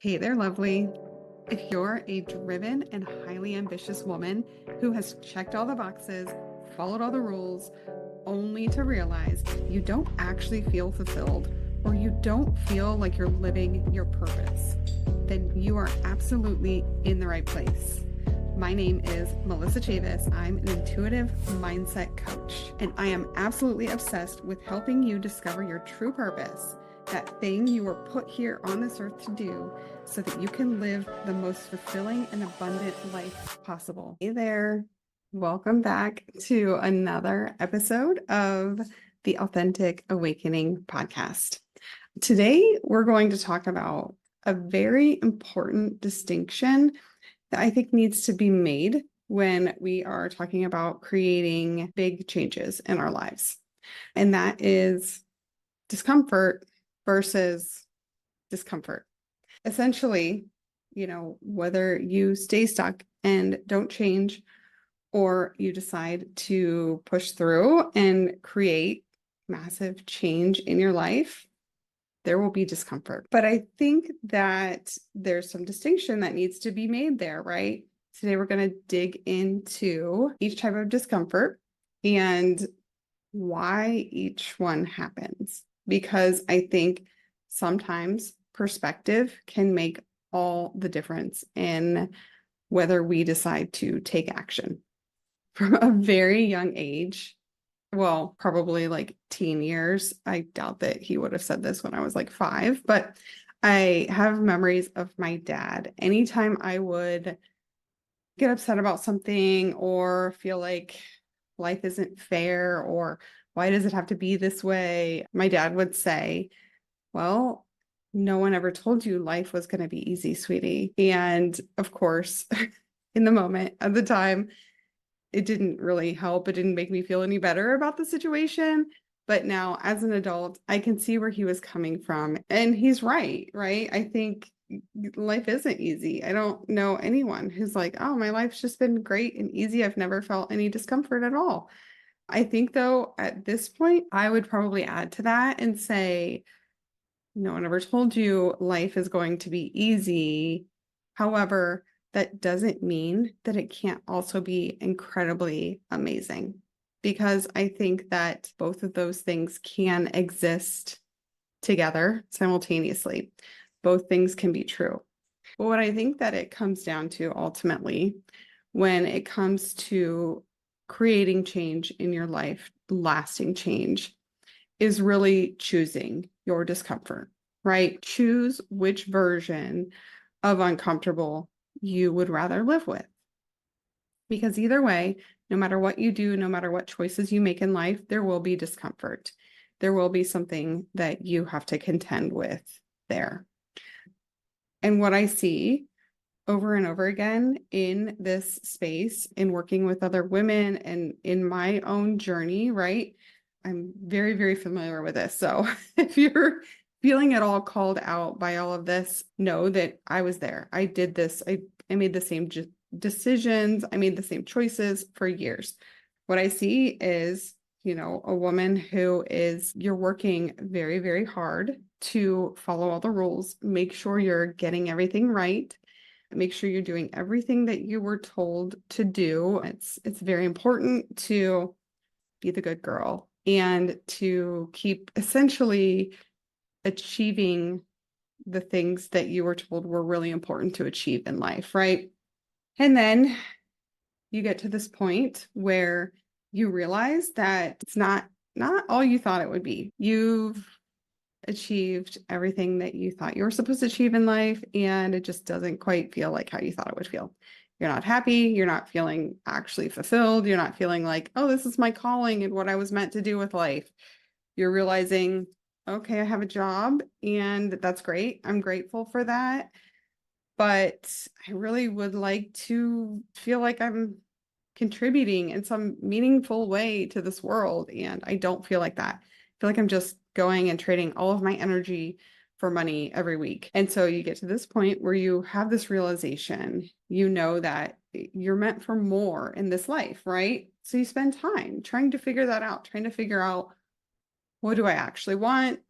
Hey there, lovely. If you're a driven and highly ambitious woman who has checked all the boxes, followed all the rules, only to realize you don't actually feel fulfilled or you don't feel like you're living your purpose, then you are absolutely in the right place. My name is Melissa Chavis. I'm an intuitive mindset coach, and I am absolutely obsessed with helping you discover your true purpose, that thing you were put here on this earth to do, so that you can live the most fulfilling and abundant life possible. Hey there. Welcome back to another episode of the Authentic Awakening podcast. Today, we're going to talk about a very important distinction that I think needs to be made when we are talking about creating big changes in our lives. And that is discomfort versus discomfort. Essentially, whether you stay stuck and don't change, or you decide to push through and create massive change in your life, there will be discomfort. But I think that there's some distinction that needs to be made there, right? Today, we're going to dig into each type of discomfort and why each one happens. Because I think sometimes perspective can make all the difference in whether we decide to take action. From a very young age, well, probably like teen years. I doubt that he would have said this when I was like 5, but I have memories of my dad. Anytime I would get upset about something or feel like life isn't fair or why does it have to be this way, my dad would say, well, no one ever told you life was going to be easy, sweetie. And of course, in the moment, at the time, it didn't really help. It didn't make me feel any better about the situation. But now, as an adult, I can see where he was coming from. And he's right? I think life isn't easy. I don't know anyone who's like, oh, my life's just been great and easy. I've never felt any discomfort at all. I think, though, at this point, I would probably add to that and say, no one ever told you life is going to be easy. However, that doesn't mean that it can't also be incredibly amazing, because I think that both of those things can exist together simultaneously. Both things can be true. But what I think that it comes down to ultimately, when it comes to creating change in your life, lasting change, is really choosing your discomfort, right? Choose which version of uncomfortable you would rather live with. Because either way, no matter what you do, no matter what choices you make in life, there will be discomfort. There will be something that you have to contend with there. And what I see over and over again in this space, in working with other women and in my own journey, right? I'm very, very familiar with this. So if you're feeling at all called out by all of this, know that I was there. I did this. I made the same decisions. I made the same choices for years. What I see is, a woman who you're working very, very hard to follow all the rules, make sure you're getting everything right. Make sure you're doing everything that you were told to do. It's very important to be the good girl and to keep essentially achieving the things that you were told were really important to achieve in life, right? And then you get to this point where you realize that it's not all you thought it would be. You've achieved everything that you thought you were supposed to achieve in life, and it just doesn't quite feel like how you thought it would feel. You're not happy. You're not feeling actually fulfilled. You're not feeling like, oh, this is my calling and what I was meant to do with life. You're realizing, okay, I have a job and that's great. I'm grateful for that. But I really would like to feel like I'm contributing in some meaningful way to this world. And I don't feel like that. I feel like I'm just going and trading all of my energy for money every week. And so you get to this point where you have this realization, that you're meant for more in this life, right? So you spend time trying to figure that out, trying to figure out, what do I actually want?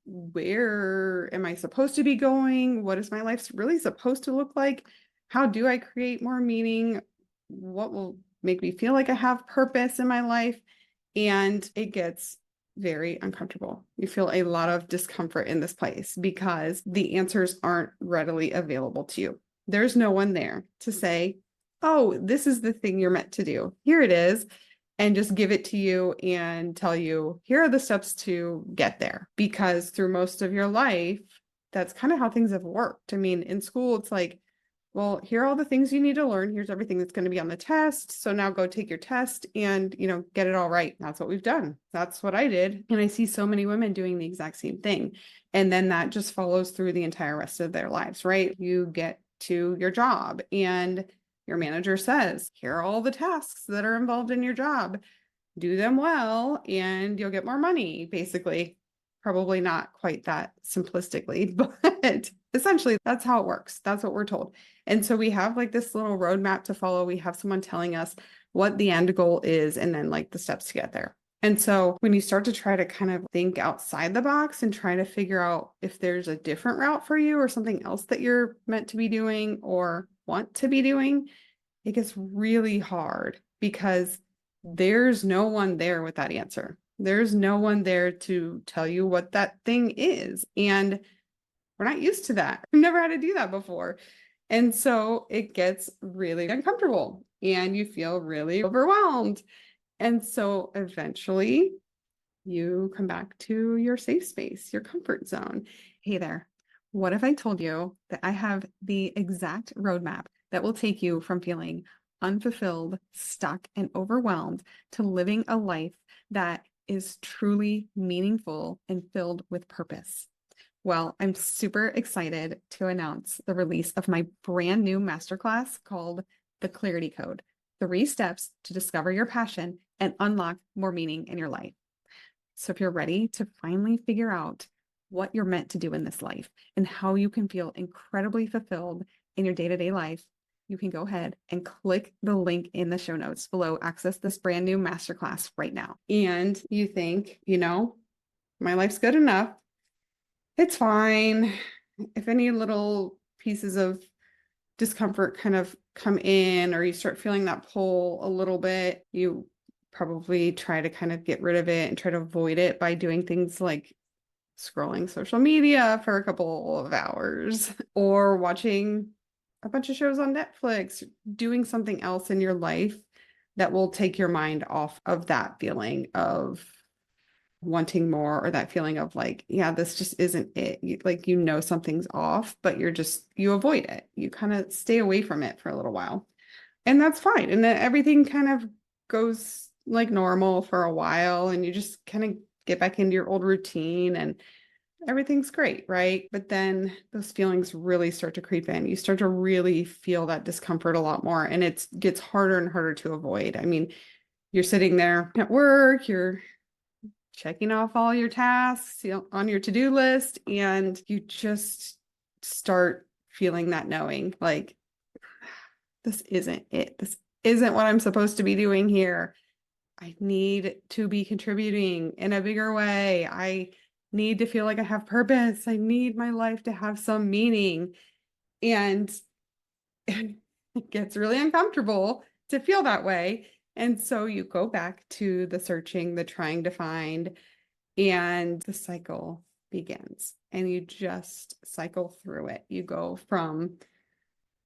where am I supposed to be going? What is my life really supposed to look like? How do I create more meaning? What will make me feel like I have purpose in my life? And it gets very uncomfortable. You feel a lot of discomfort in this place because the answers aren't readily available to you. There's no one there to say, oh, this is the thing you're meant to do. Here it is. And just give it to you and tell you, here are the steps to get there. Because through most of your life, that's kind of how things have worked. I mean, in school, it's like, well, here are all the things you need to learn. Here's everything that's going to be on the test. So now go take your test and, get it all right. That's what we've done. That's what I did. And I see so many women doing the exact same thing. And then that just follows through the entire rest of their lives, right? You get to your job and your manager says, here are all the tasks that are involved in your job. Do them well and you'll get more money, basically. Probably not quite that simplistically, but essentially that's how it works. That's what we're told. And so we have like this little roadmap to follow. We have someone telling us what the end goal is and then like the steps to get there. And so when you start to try to kind of think outside the box and try to figure out if there's a different route for you or something else that you're meant to be doing or want to be doing, it gets really hard because there's no one there with that answer. There's no one there to tell you what that thing is. And we're not used to that. We've never had to do that before. And so it gets really uncomfortable and you feel really overwhelmed. And so eventually you come back to your safe space, your comfort zone. Hey there, what if I told you that I have the exact roadmap that will take you from feeling unfulfilled, stuck, and overwhelmed to living a life that is truly meaningful and filled with purpose? Well, I'm super excited to announce the release of my brand new masterclass called The Clarity Code, 3 steps to discover your passion and unlock more meaning in your life. So if you're ready to finally figure out what you're meant to do in this life and how you can feel incredibly fulfilled in your day-to-day life, you can go ahead and click the link in the show notes below, access this brand new masterclass right now. And you think, my life's good enough. It's fine. If any little pieces of discomfort kind of come in or you start feeling that pull a little bit, you probably try to kind of get rid of it and try to avoid it by doing things like scrolling social media for a couple of hours or watching a bunch of shows on Netflix, doing something else in your life that will take your mind off of that feeling of wanting more or that feeling of like, yeah, this just isn't it. Something's off, but you avoid it. You kind of stay away from it for a little while. And that's fine. And then everything kind of goes like normal for a while and you just kind of get back into your old routine and everything's great, right? But then those feelings really start to creep in. You start to really feel that discomfort a lot more and it gets harder and harder to avoid. I mean, you're sitting there at work, you're checking off all your tasks on your to-do list, and you just start feeling that knowing like, this isn't it. This isn't what I'm supposed to be doing here. I need to be contributing in a bigger way. I need to feel like I have purpose. I need my life to have some meaning. And it gets really uncomfortable to feel that way. And so you go back to the searching, the trying to find, and the cycle begins. And you just cycle through it. You go from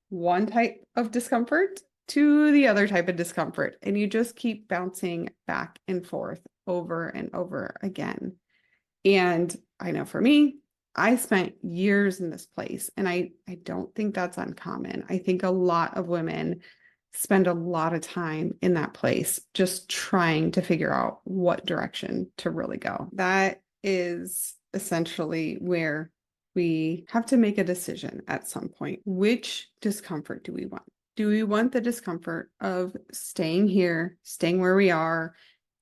one type of discomfort to the other type of discomfort. And you just keep bouncing back and forth over and over again. And I know for me, I spent years in this place, and I don't think that's uncommon. I think a lot of women spend a lot of time in that place, just trying to figure out what direction to really go. That is essentially where we have to make a decision at some point. Which discomfort do we want? Do we want the discomfort of staying here, staying where we are,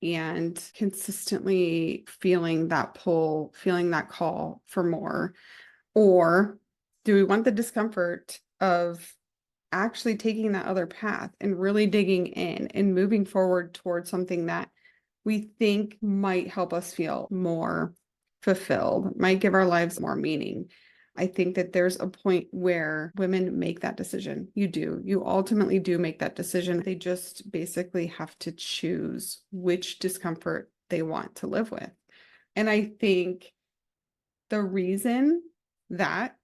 and consistently feeling that pull, feeling that call for more? Or do we want the discomfort of actually taking that other path and really digging in and moving forward towards something that we think might help us feel more fulfilled, might give our lives more meaning. I think that there's a point where women make that decision. You do. You ultimately do make that decision. They just basically have to choose which discomfort they want to live with. And I think the reason that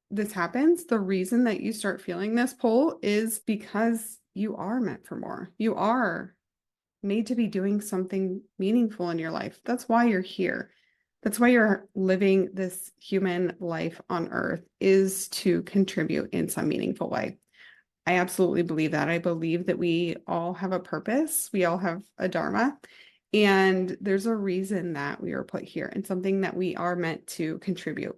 this happens, the reason that you start feeling this pull is because you are meant for more. You are made to be doing something meaningful in your life. That's why you're here. That's why you're living this human life on earth, is to contribute in some meaningful way. I absolutely believe that. I believe that we all have a purpose. We all have a dharma. And there's a reason that we are put here and something that we are meant to contribute.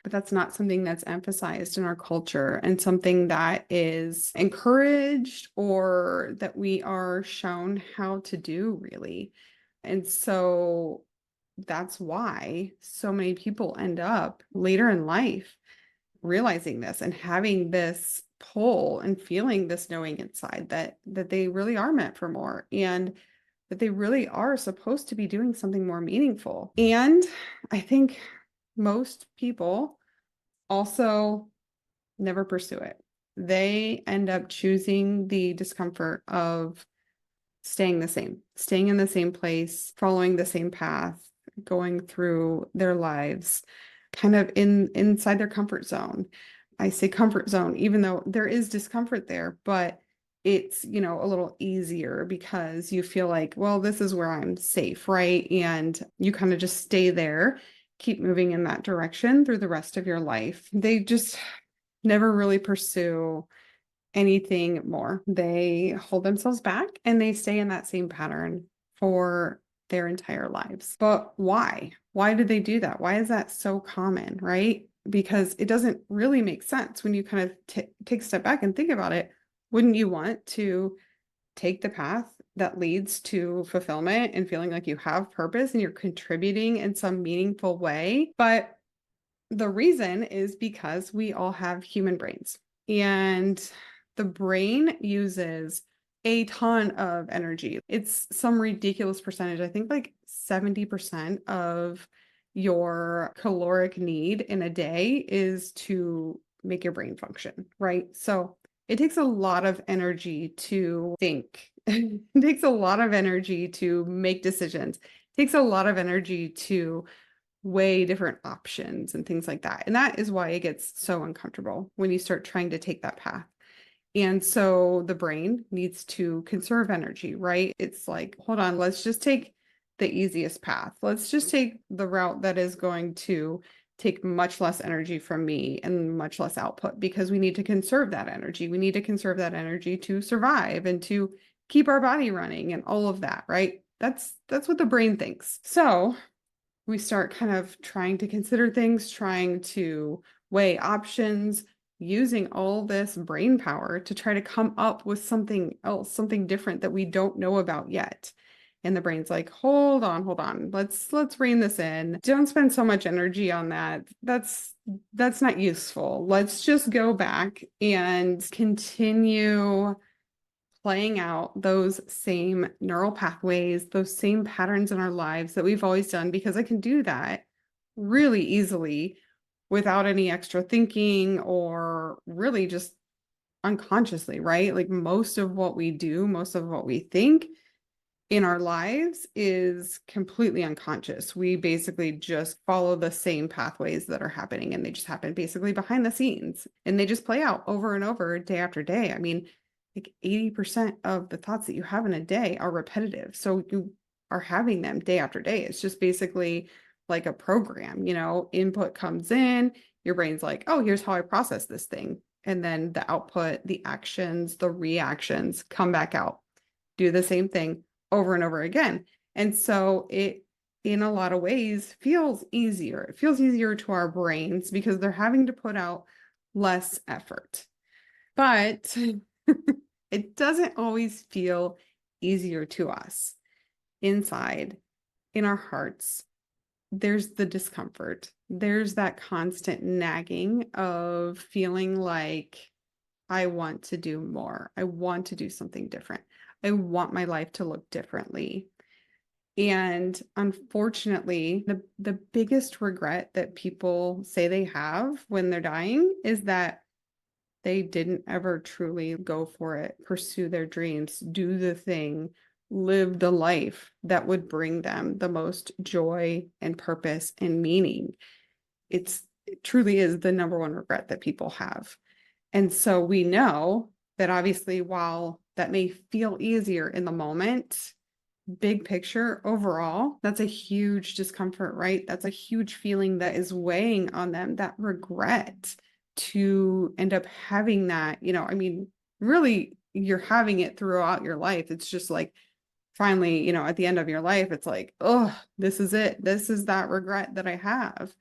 But that's not something that's emphasized in our culture and something that is encouraged or that we are shown how to do, really. And so that's why so many people end up later in life realizing this and having this pull and feeling this knowing inside that they really are meant for more and that they really are supposed to be doing something more meaningful. And I think most people also never pursue it. They end up choosing the discomfort of staying in the same place, following the same path, going through their lives, kind of inside their comfort zone. I say comfort zone, even though there is discomfort there, but it's, a little easier because you feel like, well, this is where I'm safe, right? And you kind of just stay there, keep moving in that direction through the rest of your life. They just never really pursue anything more. They hold themselves back and they stay in that same pattern for their entire lives. But why? Why do they do that? Why is that so common, right? Because it doesn't really make sense when you kind of take a step back and think about it. Wouldn't you want to take the path that leads to fulfillment and feeling like you have purpose and you're contributing in some meaningful way? But the reason is because we all have human brains, and the brain uses a ton of energy. It's some ridiculous percentage. I think like 70% of your caloric need in a day is to make your brain function, right? So it takes a lot of energy to think. It takes a lot of energy to make decisions. It takes a lot of energy to weigh different options and things like that. And that is why it gets so uncomfortable when you start trying to take that path. And so the brain needs to conserve energy, right? It's like, hold on, let's just take the easiest path. Let's just take the route that is going to take much less energy from me and much less output, because we need to conserve that energy. We need to conserve that energy to survive and to keep our body running and all of that, right? That's what the brain thinks. So we start kind of trying to consider things, trying to weigh options, using all this brain power to try to come up with something else, something different that we don't know about yet. And the brain's like, hold on, let's rein this in. Don't spend so much energy on that. That's not useful. Let's just go back and continue playing out those same neural pathways, those same patterns in our lives that we've always done, because I can do that really easily without any extra thinking or really just unconsciously, right? Like most of what we do, most of what we think in our lives is completely unconscious. We basically just follow the same pathways that are happening, and they just happen basically behind the scenes, and they just play out over and over day after day. I mean, like 80% of the thoughts that you have in a day are repetitive. So you are having them day after day. It's just basically like a program, input comes in, your brain's like, oh, here's how I process this thing. And then the output, the actions, the reactions come back out, do the same thing over and over again. And so it, in a lot of ways, feels easier. It feels easier to our brains because they're having to put out less effort. But it doesn't always feel easier to us. Inside, in our hearts, there's the discomfort. There's that constant nagging of feeling like I want to do more. I want to do something different. I want my life to look differently. And unfortunately, the biggest regret that people say they have when they're dying is that they didn't ever truly go for it, pursue their dreams, do the thing, live the life that would bring them the most joy and purpose and meaning. It truly is the number one regret that people have. And so we know that obviously, while that may feel easier in the moment, big picture overall, that's a huge discomfort, right? That's a huge feeling that is weighing on them, that regret to end up having that, I mean, really, you're having it throughout your life. It's just like finally, at the end of your life, it's like, oh, this is it. This is that regret that I have.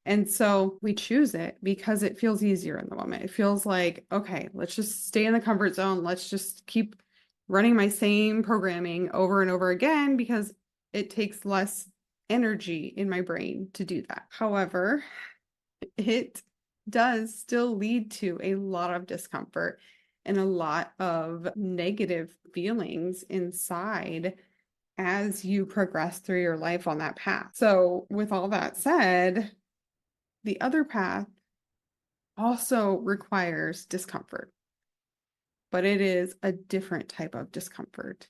And so we choose it because it feels easier in the moment. It feels like, okay, let's just stay in the comfort zone. Let's just keep running my same programming over and over again because it takes less energy in my brain to do that. However, it does still lead to a lot of discomfort and a lot of negative feelings inside as you progress through your life on that path. So, with all that said, the other path also requires discomfort, but it is a different type of discomfort.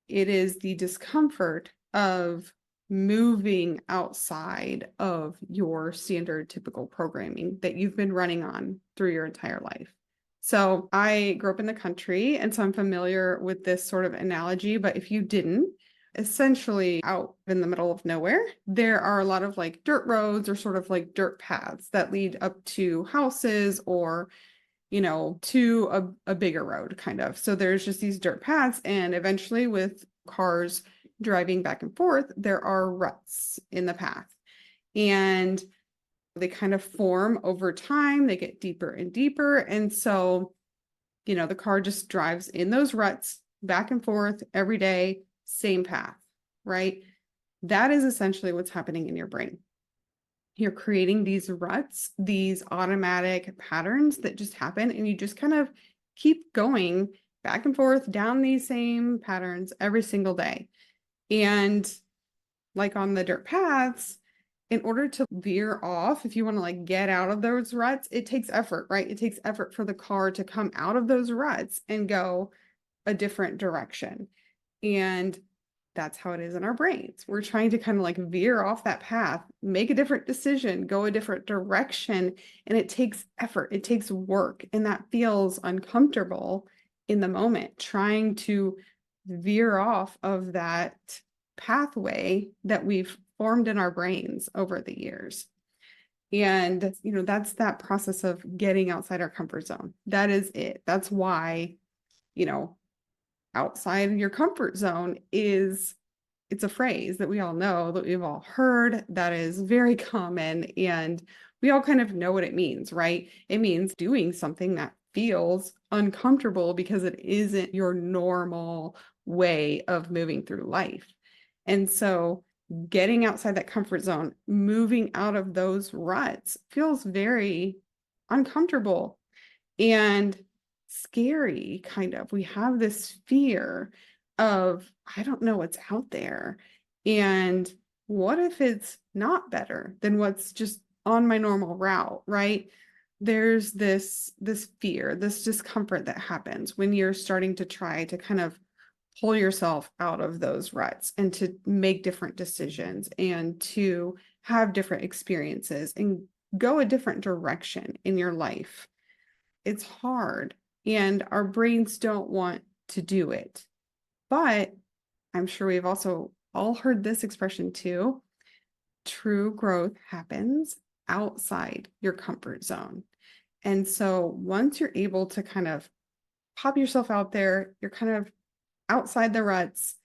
It is the discomfort of moving outside of your standard typical programming that you've been running on through your entire life. So I grew up in the country, and so I'm familiar with this sort of analogy, but if you didn't, essentially out in the middle of nowhere, there are a lot of like dirt roads or sort of like dirt paths that lead up to houses or to a bigger road kind of. So there's just these dirt paths, and eventually with cars driving back and forth, there are ruts in the path. And they kind of form over time, they get deeper and deeper. And so, the car just drives in those ruts back and forth every day, same path, right? That is essentially what's happening in your brain. You're creating these ruts, these automatic patterns that just happen, and you just kind of keep going back and forth down these same patterns every single day. And like on the dirt paths, in order to veer off, if you want to like get out of those ruts, it takes effort, right? It takes effort for the car to come out of those ruts and go a different direction. And that's how it is in our brains. We're trying to kind of like veer off that path, make a different decision, go a different direction. And it takes effort, it takes work. And that feels uncomfortable in the moment, trying to veer off of that pathway that we've formed in our brains over the years. And, that's that process of getting outside our comfort zone. That is it. That's why, outside your comfort zone it's a phrase that we all know, that we've all heard, that is very common, and we all kind of know what it means, right? It means doing something that feels uncomfortable because it isn't your normal way of moving through life. And so getting outside that comfort zone, moving out of those ruts feels very uncomfortable and scary, kind of. We have this fear of, I don't know what's out there. And what if it's not better than what's just on my normal route, right? There's this fear, this discomfort that happens when you're starting to try to kind of pull yourself out of those ruts and to make different decisions and to have different experiences and go a different direction in your life. It's hard, and our brains don't want to do it. But I'm sure we've also all heard this expression too. True growth happens outside your comfort zone. And so once you're able to kind of pop yourself out there, you're kind of outside the ruts,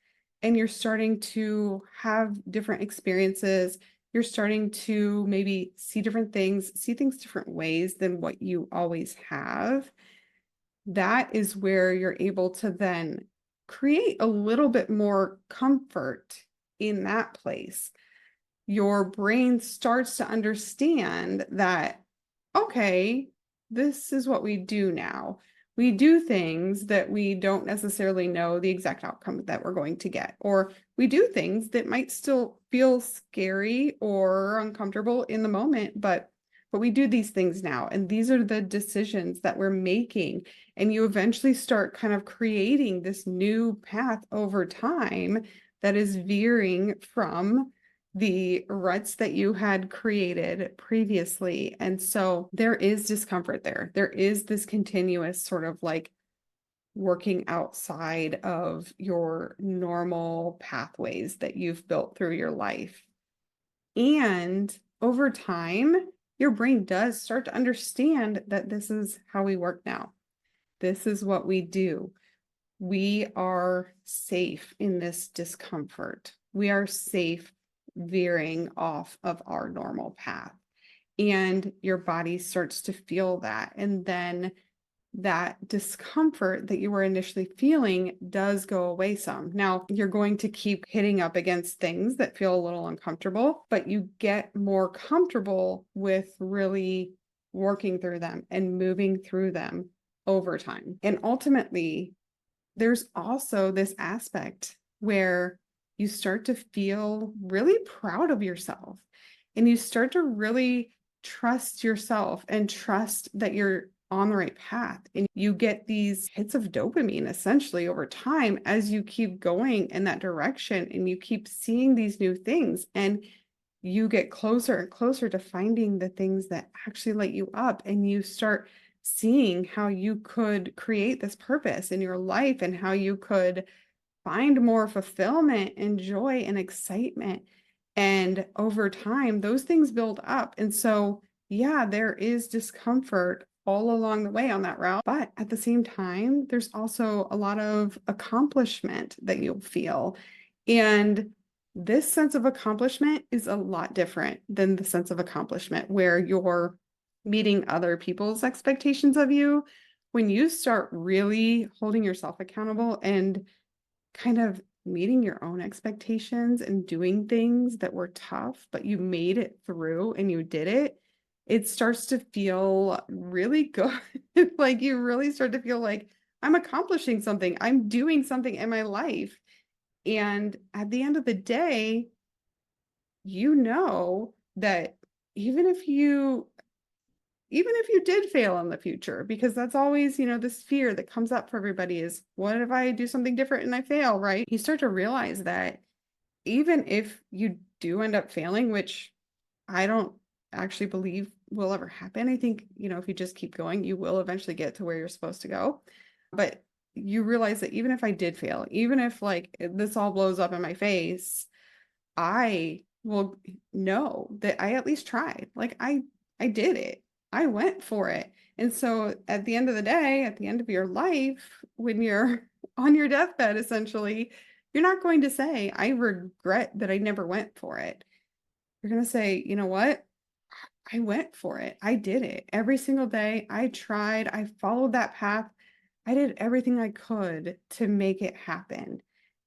and you're starting to have different experiences. You're starting to maybe see different things, see things different ways than what you always have. That is where you're able to then create a little bit more comfort in that place. Your brain starts to understand that, okay, this is what we do now. we do things that we don't necessarily know the exact outcome that we're going to get, or we do things that might still feel scary or uncomfortable in the moment, but we do these things now, and these are the decisions that we're making. And you eventually start kind of creating this new path over time that is veering from the ruts that you had created previously. And so there is discomfort there. There is this continuous sort of like working outside of your normal pathways that you've built through your life. And over time, your brain does start to understand that this is how we work now. This is what we do. We are safe in this discomfort. We are safe veering off of our normal path. And your body starts to feel that. And then that discomfort that you were initially feeling does go away some. Now, you're going to keep hitting up against things that feel a little uncomfortable, but you get more comfortable with really working through them and moving through them over time. And ultimately, there's also this aspect where you start to feel really proud of yourself, and you start to really trust yourself and trust that you're on the right path. And you get these hits of dopamine essentially over time as you keep going in that direction and you keep seeing these new things, and you get closer and closer to finding the things that actually light you up, and you start seeing how you could create this purpose in your life and how you could find more fulfillment and joy and excitement. And over time, those things build up. And so, yeah, there is discomfort all along the way on that route. But at the same time, there's also a lot of accomplishment that you'll feel. And this sense of accomplishment is a lot different than the sense of accomplishment where you're meeting other people's expectations of you. When you start really holding yourself accountable and kind of meeting your own expectations and doing things that were tough, but you made it through and you did it, it starts to feel really good. Like you really start to feel like I'm accomplishing something, I'm doing something in my life. And at the end of the day, you know that even if you did fail in the future, because that's always, this fear that comes up for everybody is, what if I do something different and I fail, right? You start to realize that even if you do end up failing, which I don't actually believe will ever happen. I think, if you just keep going, you will eventually get to where you're supposed to go. But you realize that even if I did fail, even if like this all blows up in my face, I will know that I at least tried. Like I did it. I went for it. And so at the end of the day, at the end of your life, when you're on your deathbed, essentially, you're not going to say, I regret that I never went for it. You're going to say, you know what? I went for it. I did it every single day. I tried. I followed that path. I did everything I could to make it happen.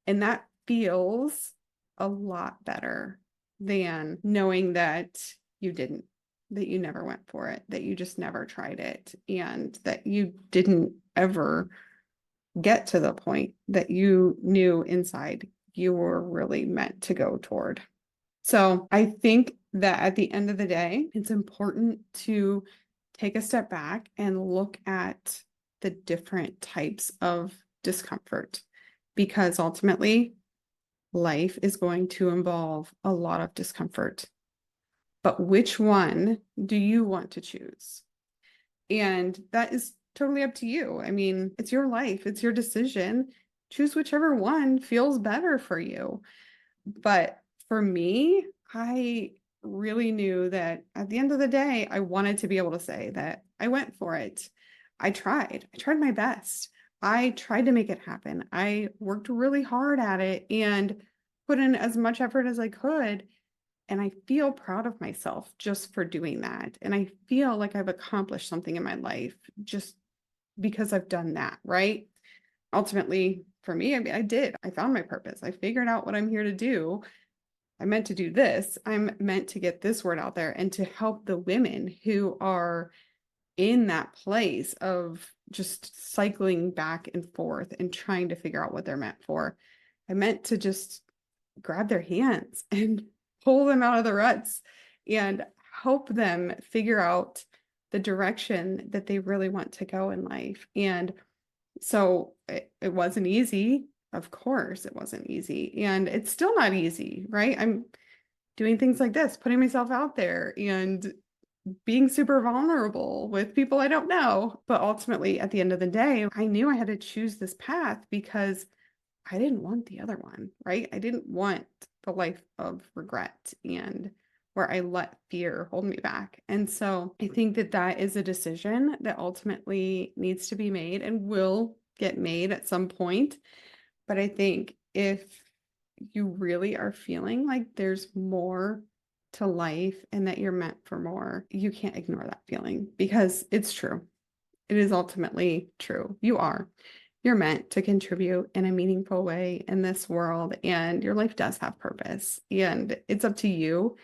And that feels a lot better than knowing that you didn't, that you never went for it, that you just never tried it, and that you didn't ever get to the point that you knew inside you were really meant to go toward. So I think that at the end of the day, it's important to take a step back and look at the different types of discomfort, because ultimately life is going to involve a lot of discomfort. But which one do you want to choose? And that is totally up to you. I mean, it's your life, it's your decision. Choose whichever one feels better for you. But for me, I really knew that at the end of the day, I wanted to be able to say that I went for it. I tried. I tried my best. I tried to make it happen. I worked really hard at it and put in as much effort as I could. And I feel proud of myself just for doing that. And I feel like I've accomplished something in my life just because I've done that, right? Ultimately, for me, I mean, I did. I found my purpose. I figured out what I'm here to do. I meant to do this. I'm meant to get this word out there and to help the women who are in that place of just cycling back and forth and trying to figure out what they're meant for. I meant to just grab their hands and pull them out of the ruts and help them figure out the direction that they really want to go in life. And so it wasn't easy. Of course, it wasn't easy. And it's still not easy, right? I'm doing things like this, putting myself out there and being super vulnerable with people I don't know. But ultimately, at the end of the day, I knew I had to choose this path because I didn't want the other one, right? I didn't want the life of regret and where I let fear hold me back. And so I think that that is a decision that ultimately needs to be made and will get made at some point. But I think if you really are feeling like there's more to life and that you're meant for more, you can't ignore that feeling because it's true. It is ultimately true. You are. You're meant to contribute in a meaningful way in this world, and your life does have purpose. And it's up to you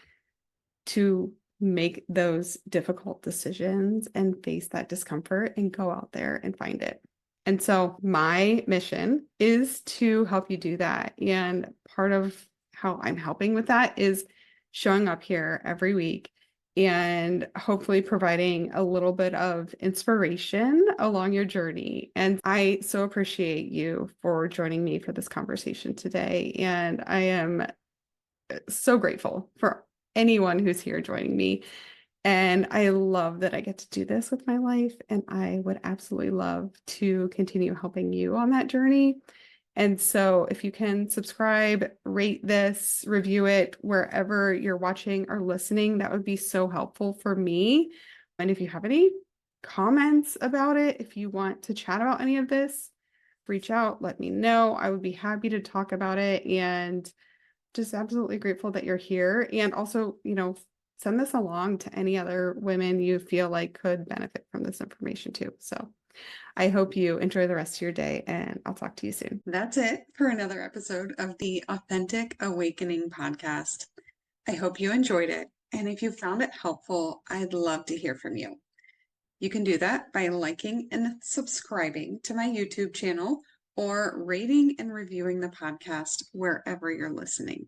to make those difficult decisions and face that discomfort and go out there and find it. And so my mission is to help you do that. And part of how I'm helping with that is showing up here every week and hopefully providing a little bit of inspiration along your journey. And I so appreciate you for joining me for this conversation today. And I am so grateful for anyone who's here joining me. And I love that I get to do this with my life. And I would absolutely love to continue helping you on that journey. And so if you can subscribe, rate this, review it wherever you're watching or listening, that would be so helpful for me. And if you have any comments about it, if you want to chat about any of this, reach out, let me know. I would be happy to talk about it. And just absolutely grateful that you're here. And also, send this along to any other women you feel like could benefit from this information too. So I hope you enjoy the rest of your day, and I'll talk to you soon. That's it for another episode of the Authentic Awakening podcast. I hope you enjoyed it. And if you found it helpful, I'd love to hear from you. You can do that by liking and subscribing to my YouTube channel or rating and reviewing the podcast wherever you're listening.